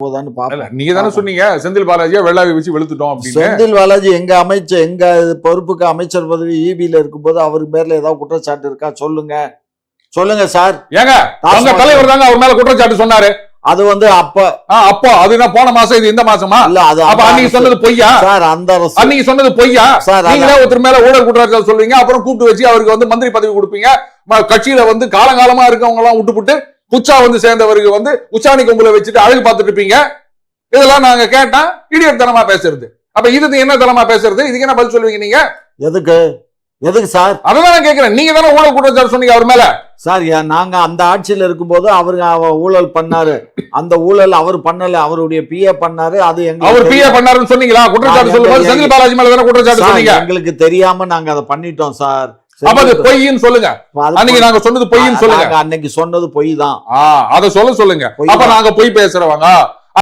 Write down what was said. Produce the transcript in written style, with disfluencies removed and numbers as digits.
நீங்க தானே சொன்னீங்க செந்தில் பாலாஜியா வெள்ளாவி வச்சு வெளுத்துட்டோம் அப்படின்னு. செந்தில் பாலாஜி எங்க அமைச்சர், எங்க பொறுப்புக்கு அமைச்சர் பதவி ஈபில இருக்கும்போது அவருக்கு பேர்ல ஏதாவது குற்றச்சாட்டு இருக்கா? சொல்லுங்க சார். ஏங்க அவங்க தலைவர் தாங்க அவர் மேல குற்றச்சாட்டு சொன்னாரு. அது அப்போ அது என்ன போன மாசம், இது இந்த மாசமா? இல்ல, அது அப்ப அன்னைக்கு சொன்னது பொய்யா சார்? அந்த அரசு அன்னைக்கு சொன்னது பொய்யா சார்? நீங்களே ஒருத்தர் மேல ஊழல் குற்றச்சாட்டு சொல்லுவீங்க, அப்புறம் கூப்பிட்டு வச்சு அவருக்கு மந்திரி பதவி கொடுப்பீங்க. கட்சியில காலங்காலமா இருக்கவங்க எல்லாம் விட்டுப்புட்டு உச்சா சேர்ந்தவருக்கு உச்சாணி கொம்புல வச்சுட்டு அழகு பார்த்துட்டு இருப்பீங்க. இதெல்லாம் நாங்க கேட்டா இடியட் தனமா பேசுறது. அப்ப இது என்ன தனமா பேசுறது? இதுக்கு என்ன பதில் சொல்லுவீங்க நீங்க? எதுக்கு சார்? அதான் கேக்குறேன். நீங்க தானே ஊழல் குற்றச்சாட்டு சொன்னீங்க அவர் மேல. சார் நாங்க அந்த ஆட்சியில இருக்கும்போது அவரு ஊழல் பண்ணாரு. அந்த ஊழல் அவர் பண்ணல, அவருடைய பிஏ பண்ணாரு. அது அவர் பிஏ பண்ணாருன்னு சொன்னீங்களா? குற்றச்சாட்டு சொல்லும்போது செந்தில் பாலாஜி மேல தானே குற்றச்சாட்டு சொன்னீங்க. எங்களுக்கு தெரியாம நாங்க அதை பண்ணிட்டோம் சார். அப்ப அது பொய்ன்னு சொல்லுங்க. அன்னைக்கு நாங்க சொன்னது பொய்ன்னு சொல்லுங்க. அன்னைக்கு சொன்னது பொய் தான். அதை சொல்லுங்க. அப்ப நாங்க பொய் பேசுறவங்க